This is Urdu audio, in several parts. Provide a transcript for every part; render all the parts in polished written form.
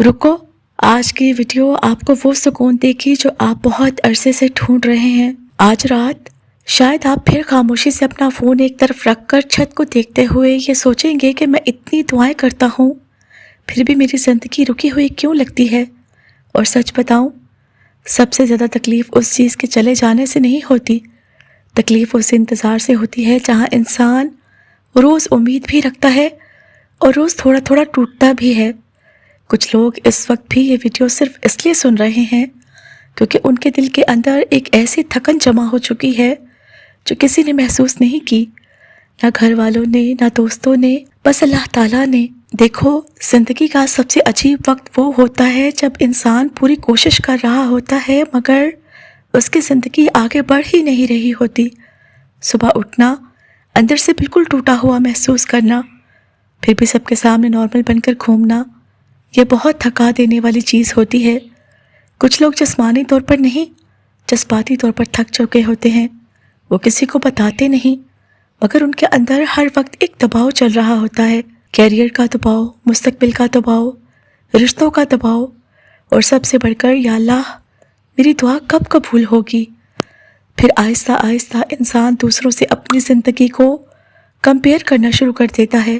رکو، آج کی ویڈیو آپ کو وہ سکون دے گی جو آپ بہت عرصے سے ڈھونڈ رہے ہیں۔ آج رات شاید آپ پھر خاموشی سے اپنا فون ایک طرف رکھ کر چھت کو دیکھتے ہوئے یہ سوچیں گے کہ میں اتنی دعائیں کرتا ہوں پھر بھی میری زندگی رکی ہوئی کیوں لگتی ہے۔ اور سچ بتاؤں، سب سے زیادہ تکلیف اس چیز کے چلے جانے سے نہیں ہوتی، تکلیف اس انتظار سے ہوتی ہے جہاں انسان روز امید بھی رکھتا ہے اور روز تھوڑا تھوڑا ٹوٹتا بھی ہے۔ کچھ لوگ اس وقت بھی یہ ویڈیو صرف اس لیے سن رہے ہیں کیونکہ ان کے دل کے اندر ایک ایسی تھکن جمع ہو چکی ہے جو کسی نے محسوس نہیں کی، نہ گھر والوں نے، نہ دوستوں نے، بس اللہ تعالیٰ نے۔ دیکھو، زندگی کا سب سے عجیب وقت وہ ہوتا ہے جب انسان پوری کوشش کر رہا ہوتا ہے مگر اس کی زندگی آگے بڑھ ہی نہیں رہی ہوتی۔ صبح اٹھنا، اندر سے بالکل ٹوٹا ہوا محسوس کرنا، پھر بھی سب کے سامنے نارمل بن کر گھومنا، یہ بہت تھکا دینے والی چیز ہوتی ہے۔ کچھ لوگ جسمانی طور پر نہیں، جذباتی طور پر تھک چکے ہوتے ہیں۔ وہ کسی کو بتاتے نہیں مگر ان کے اندر ہر وقت ایک دباؤ چل رہا ہوتا ہے، کیریئر کا دباؤ، مستقبل کا دباؤ، رشتوں کا دباؤ، اور سب سے بڑھ کر یا اللہ میری دعا کب قبول ہوگی۔ پھر آہستہ آہستہ انسان دوسروں سے اپنی زندگی کو کمپیئر کرنا شروع کر دیتا ہے۔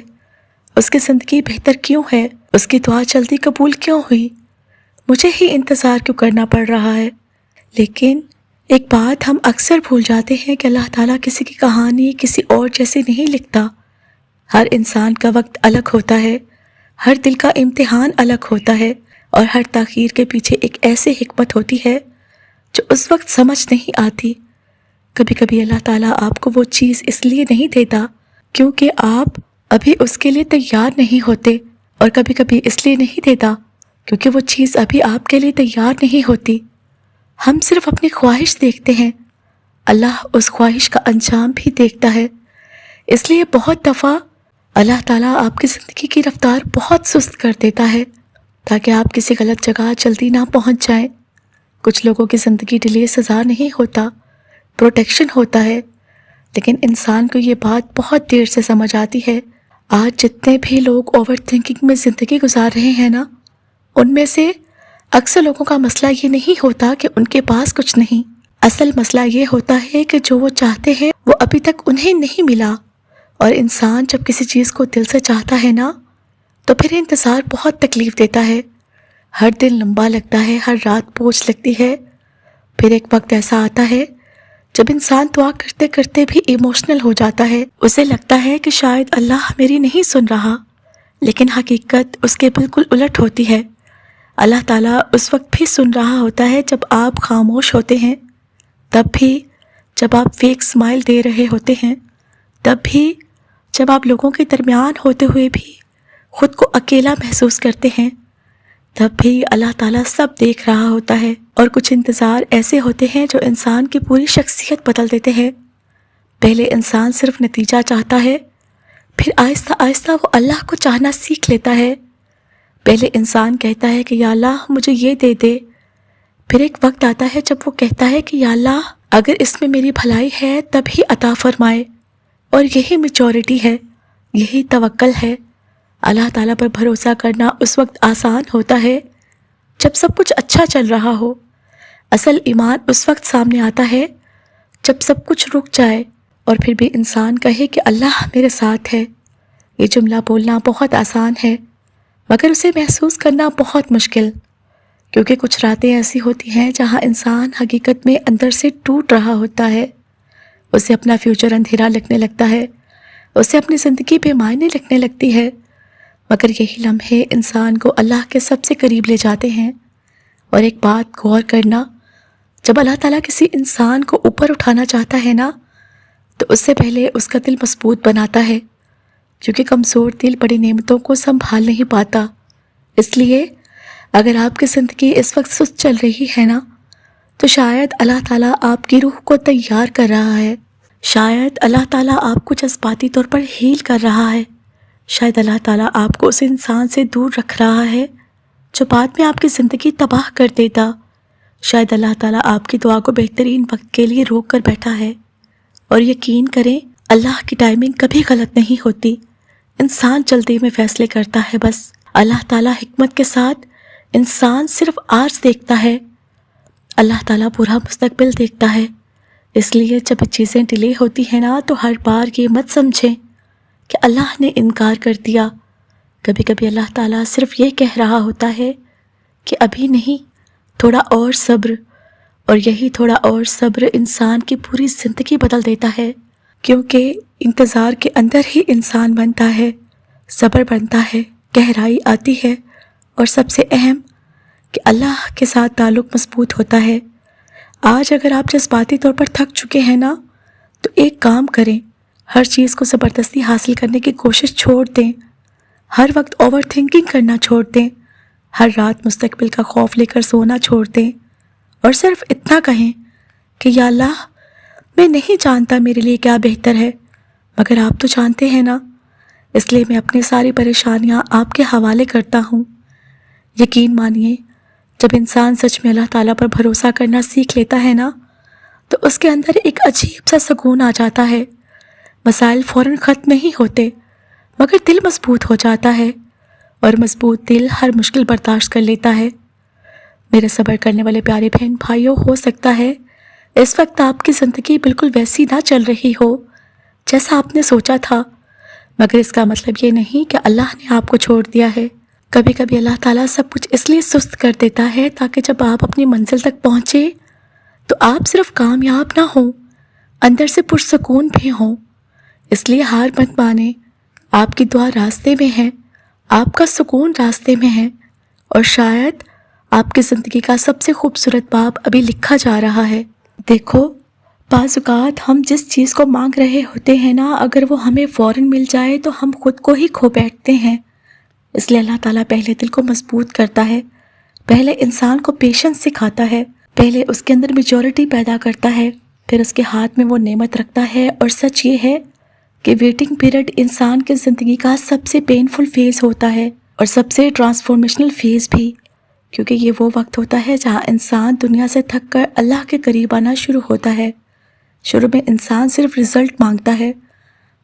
اس کی زندگی بہتر کیوں ہے؟ اس کی دعا جلدی قبول کیوں ہوئی؟ مجھے ہی انتظار کیوں کرنا پڑ رہا ہے؟ لیکن ایک بات ہم اکثر بھول جاتے ہیں کہ اللہ تعالیٰ کسی کی کہانی کسی اور جیسے نہیں لکھتا۔ ہر انسان کا وقت الگ ہوتا ہے، ہر دل کا امتحان الگ ہوتا ہے، اور ہر تاخیر کے پیچھے ایک ایسی حکمت ہوتی ہے جو اس وقت سمجھ نہیں آتی۔ کبھی کبھی اللہ تعالیٰ آپ کو وہ چیز اس لیے نہیں دیتا کیونکہ آپ ابھی اس کے لیے تیار نہیں ہوتے، اور کبھی کبھی اس لیے نہیں دیتا کیونکہ وہ چیز ابھی آپ کے لیے تیار نہیں ہوتی۔ ہم صرف اپنی خواہش دیکھتے ہیں، اللہ اس خواہش کا انجام بھی دیکھتا ہے۔ اس لیے بہت دفعہ اللہ تعالیٰ آپ کی زندگی کی رفتار بہت سست کر دیتا ہے تاکہ آپ کسی غلط جگہ جلدی نہ پہنچ جائیں۔ کچھ لوگوں کی زندگی ڈیلے سزا نہیں ہوتا، پروٹیکشن ہوتا ہے، لیکن انسان کو یہ بات بہت دیر سے سمجھ آتی ہے۔ آج جتنے بھی لوگ اوور تھنکنگ میں زندگی گزار رہے ہیں نا، ان میں سے اکثر لوگوں کا مسئلہ یہ نہیں ہوتا کہ ان کے پاس کچھ نہیں، اصل مسئلہ یہ ہوتا ہے کہ جو وہ چاہتے ہیں وہ ابھی تک انہیں نہیں ملا۔ اور انسان جب کسی چیز کو دل سے چاہتا ہے نا تو پھر انتظار بہت تکلیف دیتا ہے، ہر دن لمبا لگتا ہے، ہر رات بوجھ لگتی ہے۔ پھر ایک وقت ایسا آتا ہے جب انسان دعا کرتے کرتے بھی ایموشنل ہو جاتا ہے، اسے لگتا ہے کہ شاید اللہ میری نہیں سن رہا، لیکن حقیقت اس کے بالکل الٹ ہوتی ہے۔ اللہ تعالیٰ اس وقت بھی سن رہا ہوتا ہے جب آپ خاموش ہوتے ہیں، تب بھی جب آپ فیک اسمائل دے رہے ہوتے ہیں، تب بھی جب آپ لوگوں کے درمیان ہوتے ہوئے بھی خود کو اکیلا محسوس کرتے ہیں، تب بھی اللہ تعالیٰ سب دیکھ رہا ہوتا ہے۔ اور کچھ انتظار ایسے ہوتے ہیں جو انسان کی پوری شخصیت بدل دیتے ہیں۔ پہلے انسان صرف نتیجہ چاہتا ہے، پھر آہستہ آہستہ وہ اللہ کو چاہنا سیکھ لیتا ہے۔ پہلے انسان کہتا ہے کہ یا اللہ مجھے یہ دے دے، پھر ایک وقت آتا ہے جب وہ کہتا ہے کہ یا اللہ اگر اس میں میری بھلائی ہے تب ہی عطا فرمائے۔ اور یہی میچورٹی ہے، یہی توکل ہے۔ اللہ تعالیٰ پر بھروسہ کرنا اس وقت آسان ہوتا ہے جب سب کچھ اچھا چل رہا ہو۔ اصل ایمان اس وقت سامنے آتا ہے جب سب کچھ رک جائے اور پھر بھی انسان کہے کہ اللہ میرے ساتھ ہے۔ یہ جملہ بولنا بہت آسان ہے مگر اسے محسوس کرنا بہت مشکل، کیونکہ کچھ راتیں ایسی ہوتی ہیں جہاں انسان حقیقت میں اندر سے ٹوٹ رہا ہوتا ہے۔ اسے اپنا فیوچر اندھیرا لگنے لگتا ہے، اسے اپنی زندگی بے معنی لگنے لگتی ہے، مگر یہی لمحے انسان کو اللہ کے سب سے قریب لے جاتے ہیں۔ اور ایک بات غور کرنا، جب اللہ تعالیٰ کسی انسان کو اوپر اٹھانا چاہتا ہے نا تو اس سے پہلے اس کا دل مضبوط بناتا ہے، کیونکہ کمزور دل بڑی نعمتوں کو سنبھال نہیں پاتا۔ اس لیے اگر آپ کی زندگی اس وقت سست چل رہی ہے نا تو شاید اللہ تعالیٰ آپ کی روح کو تیار کر رہا ہے، شاید اللہ تعالیٰ آپ کو جذباتی طور پر ہیل کر رہا ہے، شاید اللہ تعالیٰ آپ کو اس انسان سے دور رکھ رہا ہے جو بعد میں آپ کی زندگی تباہ کر دیتا، شاید اللہ تعالیٰ آپ کی دعا کو بہترین وقت کے لیے روک کر بیٹھا ہے۔ اور یقین کریں اللہ کی ٹائمنگ کبھی غلط نہیں ہوتی، انسان جلدی میں فیصلے کرتا ہے، بس اللہ تعالیٰ حکمت کے ساتھ انسان صرف آج دیکھتا ہے، اللہ تعالیٰ پورا مستقبل دیکھتا ہے۔ اس لیے جب چیزیں ڈیلے ہوتی ہیں نا تو ہر بار یہ مت سمجھیں کہ اللہ نے انکار کر دیا۔ کبھی کبھی اللہ تعالیٰ صرف یہ کہہ رہا ہوتا ہے کہ ابھی نہیں، تھوڑا اور صبر، اور یہی تھوڑا اور صبر انسان کی پوری زندگی بدل دیتا ہے، کیونکہ انتظار کے اندر ہی انسان بنتا ہے، صبر بنتا ہے، گہرائی آتی ہے، اور سب سے اہم کہ اللہ کے ساتھ تعلق مضبوط ہوتا ہے۔ آج اگر آپ جذباتی طور پر تھک چکے ہیں نا تو ایک کام کریں، ہر چیز کو زبردستی حاصل کرنے کی کوشش چھوڑ دیں، ہر وقت اوور تھنکنگ کرنا چھوڑ دیں، ہر رات مستقبل کا خوف لے کر سونا چھوڑ دیں، اور صرف اتنا کہیں کہ یا اللہ، میں نہیں جانتا میرے لیے کیا بہتر ہے، مگر آپ تو جانتے ہیں نا، اس لیے میں اپنی ساری پریشانیاں آپ کے حوالے کرتا ہوں۔ یقین مانیے، جب انسان سچ میں اللہ تعالیٰ پر بھروسہ کرنا سیکھ لیتا ہے نا تو اس کے اندر ایک عجیب سا سکون آ جاتا ہے۔ مسائل فوراً ختم نہیں ہوتے، مگر دل مضبوط ہو جاتا ہے، اور مضبوط دل ہر مشکل برداشت کر لیتا ہے۔ میرے صبر کرنے والے پیارے بہن بھائیوں، ہو سکتا ہے اس وقت آپ کی زندگی بالکل ویسی نہ چل رہی ہو جیسا آپ نے سوچا تھا، مگر اس کا مطلب یہ نہیں کہ اللہ نے آپ کو چھوڑ دیا ہے۔ کبھی کبھی اللہ تعالیٰ سب کچھ اس لیے سست کر دیتا ہے تاکہ جب آپ اپنی منزل تک پہنچے تو آپ صرف کامیاب نہ ہوں، اندر سے پرسکون بھی ہوں۔ اس لیے ہار مت مانیں، آپ کی دعا راستے میں ہے، آپ کا سکون راستے میں ہے، اور شاید آپ کی زندگی کا سب سے خوبصورت باب ابھی لکھا جا رہا ہے۔ دیکھو، بعض اوقات ہم جس چیز کو مانگ رہے ہوتے ہیں نا، اگر وہ ہمیں فوراً مل جائے تو ہم خود کو ہی کھو بیٹھتے ہیں۔ اس لیے اللہ تعالیٰ پہلے دل کو مضبوط کرتا ہے، پہلے انسان کو پیشنس سکھاتا ہے، پہلے اس کے اندر میچورٹی پیدا کرتا ہے، پھر اس کے ہاتھ میں وہ نعمت رکھتا ہے۔ اور سچ یہ ہے کہ ویٹنگ پیریڈ انسان کی زندگی کا سب سے پینفل فیز ہوتا ہے، اور سب سے ٹرانسفارمیشنل فیز بھی، کیونکہ یہ وہ وقت ہوتا ہے جہاں انسان دنیا سے تھک کر اللہ کے قریب آنا شروع ہوتا ہے۔ شروع میں انسان صرف رزلٹ مانگتا ہے،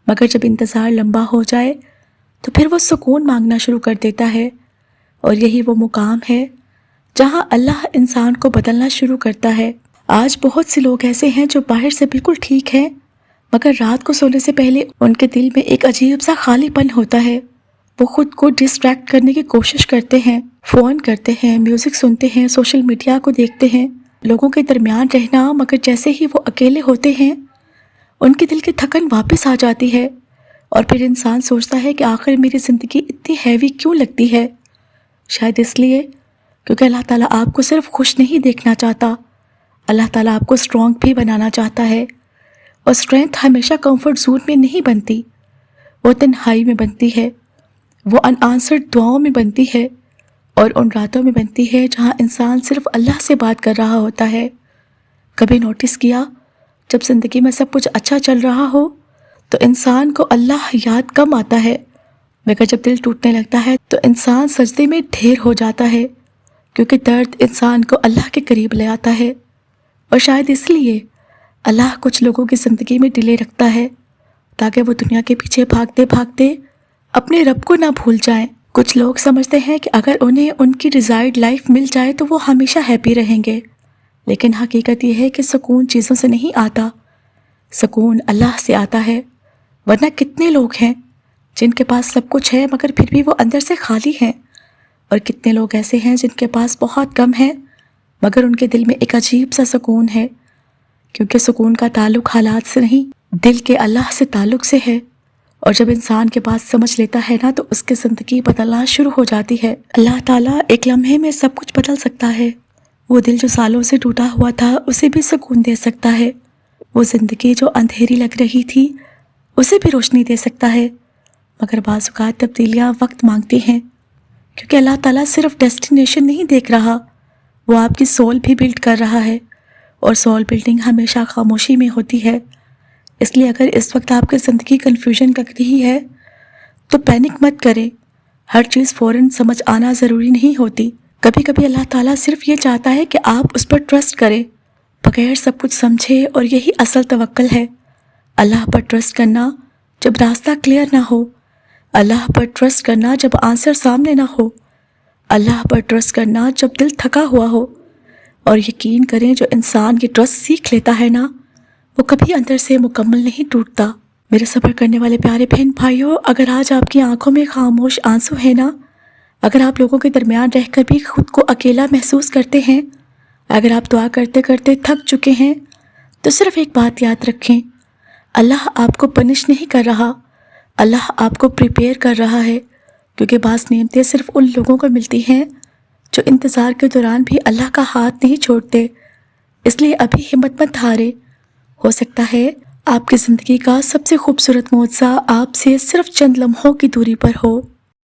مگر جب انتظار لمبا ہو جائے تو پھر وہ سکون مانگنا شروع کر دیتا ہے، اور یہی وہ مقام ہے جہاں اللہ انسان کو بدلنا شروع کرتا ہے۔ آج بہت سے لوگ ایسے ہیں جو باہر سے بالکل ٹھیک ہیں، مگر رات کو سونے سے پہلے ان کے دل میں ایک عجیب سا خالی پن ہوتا ہے۔ وہ خود کو ڈسٹریکٹ کرنے کی کوشش کرتے ہیں، فون کرتے ہیں، میوزک سنتے ہیں، سوشل میڈیا کو دیکھتے ہیں، لوگوں کے درمیان رہنا، مگر جیسے ہی وہ اکیلے ہوتے ہیں ان کے دل کی تھکن واپس آ جاتی ہے، اور پھر انسان سوچتا ہے کہ آخر میری زندگی اتنی ہیوی کیوں لگتی ہے؟ شاید اس لیے کیونکہ اللہ تعالیٰ آپ کو صرف خوش نہیں دیکھنا چاہتا، اللہ تعالیٰ آپ کو اسٹرانگ بھی بنانا چاہتا ہے، اور اسٹرینتھ ہمیشہ کمفرٹ زون میں نہیں بنتی، وہ تنہائی میں بنتی ہے، وہ ان آنسرڈ دعاؤں میں بنتی ہے، اور ان راتوں میں بنتی ہے جہاں انسان صرف اللہ سے بات کر رہا ہوتا ہے۔ کبھی نوٹس کیا، جب زندگی میں سب کچھ اچھا چل رہا ہو تو انسان کو اللہ یاد کم آتا ہے، مگر جب دل ٹوٹنے لگتا ہے تو انسان سجدے میں ڈھیر ہو جاتا ہے، کیونکہ درد انسان کو اللہ کے قریب لے آتا ہے۔ اور شاید اس لیے اللہ کچھ لوگوں کی زندگی میں ڈیلے رکھتا ہے تاکہ وہ دنیا کے پیچھے بھاگتے بھاگتے اپنے رب کو نہ بھول جائیں۔ کچھ لوگ سمجھتے ہیں کہ اگر انہیں ان کی ڈیزائرڈ لائف مل جائے تو وہ ہمیشہ ہیپی رہیں گے، لیکن حقیقت یہ ہے کہ سکون چیزوں سے نہیں آتا، سکون اللہ سے آتا ہے۔ ورنہ کتنے لوگ ہیں جن کے پاس سب کچھ ہے مگر پھر بھی وہ اندر سے خالی ہیں، اور کتنے لوگ ایسے ہیں جن کے پاس بہت کم ہے مگر ان کے دل میں ایک عجیب سا سکون ہے، کیونکہ سکون کا تعلق حالات سے نہیں، دل کے اللہ سے تعلق سے ہے۔ اور جب انسان کے پاس سمجھ لیتا ہے نا تو اس کی زندگی بدلنا شروع ہو جاتی ہے۔ اللہ تعالیٰ ایک لمحے میں سب کچھ بدل سکتا ہے، وہ دل جو سالوں سے ٹوٹا ہوا تھا اسے بھی سکون دے سکتا ہے، وہ زندگی جو اندھیری لگ رہی تھی اسے بھی روشنی دے سکتا ہے، مگر بعض اوقات تبدیلیاں وقت مانگتی ہیں، کیونکہ اللہ تعالیٰ صرف ڈیسٹینیشن نہیں دیکھ رہا، وہ آپ کی سول بھی بلڈ کر رہا ہے، اور سول بلڈنگ ہمیشہ خاموشی میں ہوتی ہے۔ اس لیے اگر اس وقت آپ کی زندگی کنفیوژن لگ رہی ہے تو پینک مت کریں، ہر چیز فوراً سمجھ آنا ضروری نہیں ہوتی، کبھی کبھی اللہ تعالیٰ صرف یہ چاہتا ہے کہ آپ اس پر ٹرسٹ کریں، بغیر سب کچھ سمجھے، اور یہی اصل توکل ہے، اللہ پر ٹرسٹ کرنا جب راستہ کلیئر نہ ہو، اللہ پر ٹرسٹ کرنا جب آنسر سامنے نہ ہو، اللہ پر ٹرسٹ کرنا جب دل تھکا ہوا ہو، اور یقین کریں جو انسان یہ ٹرسٹ سیکھ لیتا ہے نا، وہ کبھی اندر سے مکمل نہیں ٹوٹتا۔ میرے صبر کرنے والے پیارے بہن بھائیوں، اگر آج آپ کی آنکھوں میں خاموش آنسو ہے نا، اگر آپ لوگوں کے درمیان رہ کر بھی خود کو اکیلا محسوس کرتے ہیں، اگر آپ دعا کرتے کرتے تھک چکے ہیں، تو صرف ایک بات یاد رکھیں، اللہ آپ کو پنش نہیں کر رہا، اللہ آپ کو پریپیئر کر رہا ہے، کیونکہ بعض نعمتیں صرف ان لوگوں کو ملتی ہیں جو انتظار کے دوران بھی اللہ کا ہاتھ نہیں چھوڑتے۔ اس لیے ابھی ہمت مت ہارے، ہو سکتا ہے آپ کی زندگی کا سب سے خوبصورت معجزہ آپ سے صرف چند لمحوں کی دوری پر ہو۔